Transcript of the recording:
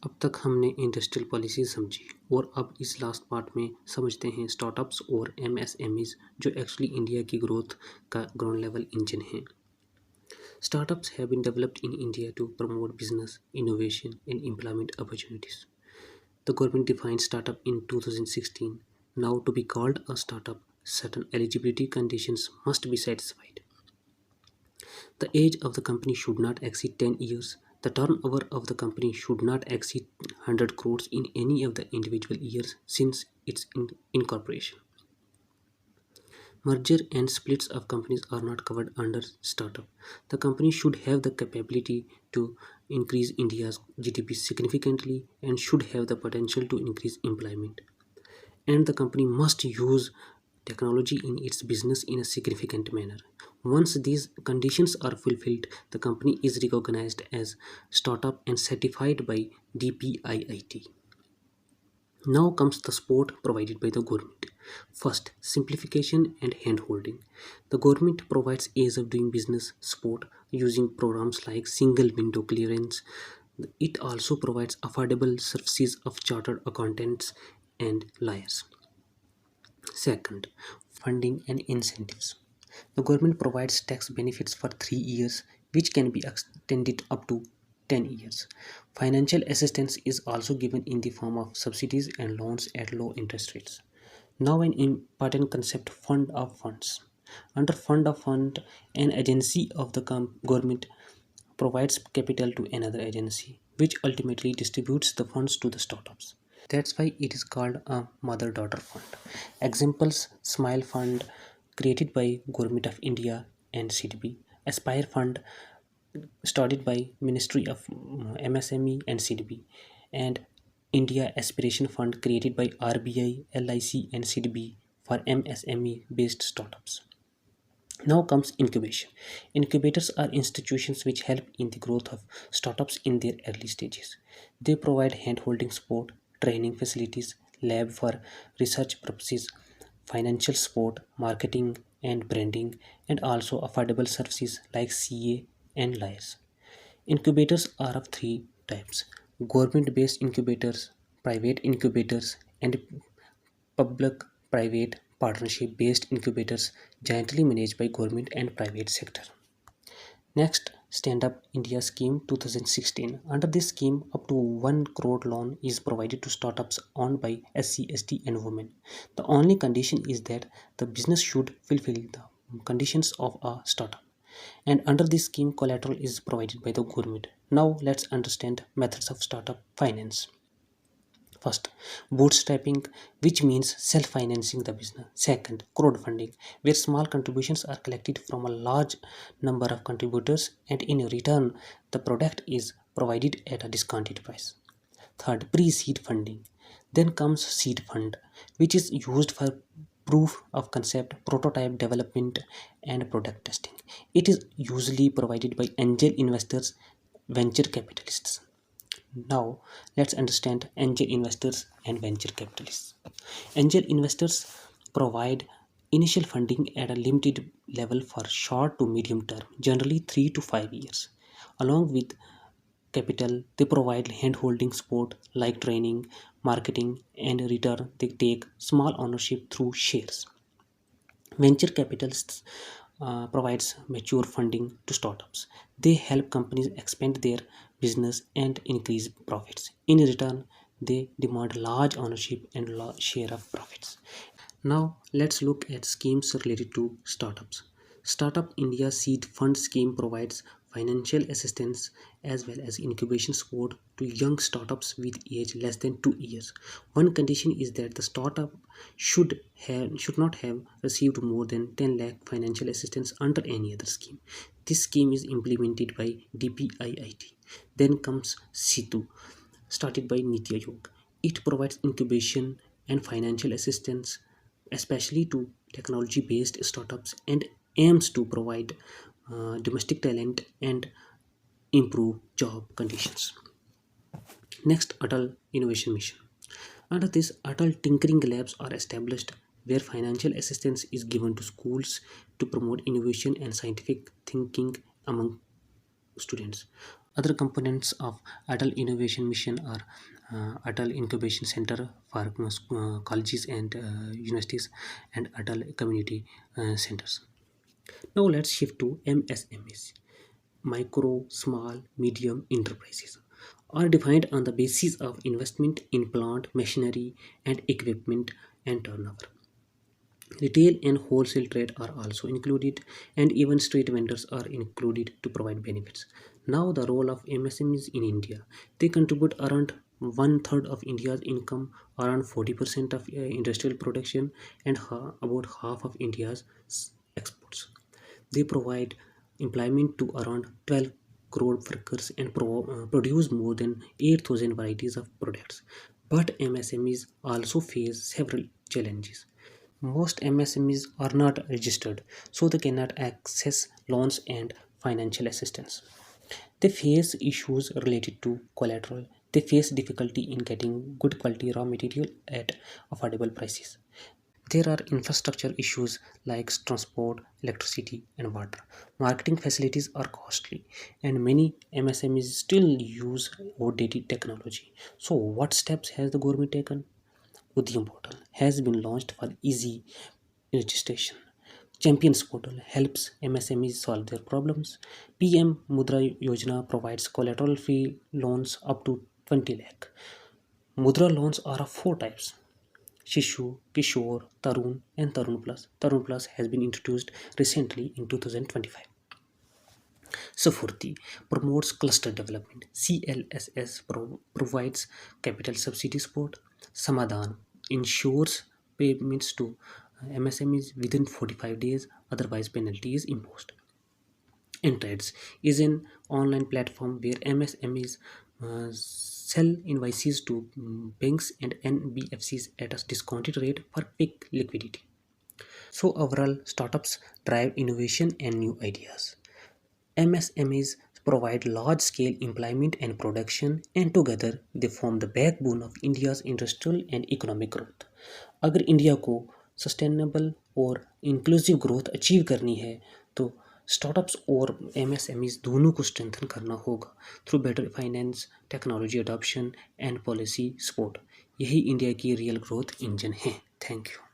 अब तक हमने इंडस्ट्रियल पॉलिसी समझी और अब इस लास्ट पार्ट में समझते हैं स्टार्टअप्स और एमएसएमईज जो एक्चुअली इंडिया की ग्रोथ का ग्राउंड लेवल इंजन है। Startups have been developed in India to promote business, innovation, and employment opportunities. The government defined startup in 2016. Now, to be called a startup, certain eligibility conditions must be satisfied. The age of the company should not exceed 10 years. The turnover of the company should not exceed 100 crores in any of the individual years since its incorporation. Merger and splits of companies are not covered under startup. The company should have the capability to increase India's GDP significantly and should have the potential to increase employment. And the company must use technology in its business in a significant manner. Once these conditions are fulfilled, the company is recognized as startup and certified by DPIIT. Now comes the support provided by the government. First, simplification and handholding. The government provides ease of doing business support using programs like single window clearance. It also provides affordable services of chartered accountants and lawyers. Second, funding and incentives. The government provides tax benefits for 3 years, which can be extended up to 10 years. Financial assistance is also given in the form of subsidies and loans at low interest rates. Now, an important concept, fund of funds. Under fund of fund, an agency of the government provides capital to another agency, which ultimately distributes the funds to the startups. That's why it is called a mother-daughter fund. Examples: Smile Fund, created by Government of India and CDB. Aspire Fund, started by Ministry of MSME and CDB. And India Aspiration Fund, created by RBI, LIC and CDB for MSME based startups. Now comes incubation. Incubators are institutions which help in the growth of startups in their early stages. They provide hand-holding support, training facilities, lab for research purposes, financial support, marketing and branding, and also affordable services like CA and lawyers. Incubators are of three types: government-based incubators, private incubators, and public private partnership based incubators jointly managed by government and private sector. Next, Stand Up India Scheme 2016. Under this scheme, up to 1 crore loan is provided to startups owned by SC, ST and women. The only condition is that the business should fulfill the conditions of a startup. And under this scheme, collateral is provided by the government. Now let's understand methods of startup finance. First, bootstrapping, which means self financing the business. Second, crowdfunding, where small contributions are collected from a large number of contributors and in return, the product is provided at a discounted price. Third, pre seed funding. Then comes seed fund, which is used for proof of concept, prototype development, and product testing. It is usually provided by angel investors, venture capitalists. Now, let's understand angel investors and venture capitalists. Angel investors provide initial funding at a limited level for short to medium term, generally 3 to 5 years. Along with capital, they provide hand-holding support like training, marketing, and in return they take small ownership through shares. Venture capitalists provides mature funding to startups. They help companies expand their business and increase profits. In return, they demand large ownership and large share of profits. Now, let's look at schemes related to startups. Startup India Seed Fund Scheme provides financial assistance as well as incubation support to young startups with age less than 2 years. One condition is that the startup should not have received more than 10 lakh financial assistance under any other scheme. This scheme is implemented by DPIIT. Then comes SETU, started by Niti Aayog. It provides incubation and financial assistance especially to technology based startups and aims to provide domestic talent and improve job conditions. Next, Atal Innovation Mission. Under this, Atal Tinkering Labs are established where financial assistance is given to schools to promote innovation and scientific thinking among students. Other components of Atal Innovation Mission are Atal Incubation Center for colleges and universities and Atal Community Centers. Now let's shift to MSMEs. Micro, small, medium enterprises are defined on the basis of investment in plant, machinery, and equipment and turnover. Retail and wholesale trade are also included, and even street vendors are included to provide benefits. Now, the role of MSMEs in India. They contribute around one third of India's income, around 40% of industrial production, and about half of India's exports. They provide employment to around 12 crore workers and produce more than 8,000 varieties of products. But MSMEs also face several challenges. Most MSMEs are not registered, so they cannot access loans and financial assistance. They face issues related to collateral. They face difficulty in getting good quality raw material at affordable prices. There are infrastructure issues like transport, electricity, and water. Marketing facilities are costly, and many MSMEs still use outdated technology. So, what steps has the government taken? Udyam portal has been launched for easy registration. Champions portal helps MSMEs solve their problems. PM Mudra Yojana provides collateral free loans up to 20 lakh. Mudra loans are of four types: Shishu, Kishore, Tarun, and Tarun Plus. Tarun Plus has been introduced recently in 2025. Safurti promotes cluster development. CLSS provides capital subsidy support. Samadhan ensures payments to MSMEs within 45 days, otherwise penalty is imposed. And TReDS is an online platform where MSMEs sell invoices to banks and NBFCs at a discounted rate for quick liquidity. So overall, startups drive innovation and new ideas. MSMEs provide large-scale employment and production, and together they form the backbone of India's industrial and economic growth. अगर India को sustainable और inclusive growth achieve करनी है तो startups और MSMEs दोनों को strengthen करना होगा through better finance, technology adoption and policy support. यही इंडिया की रियल ग्रोथ इंजन है. Thank you.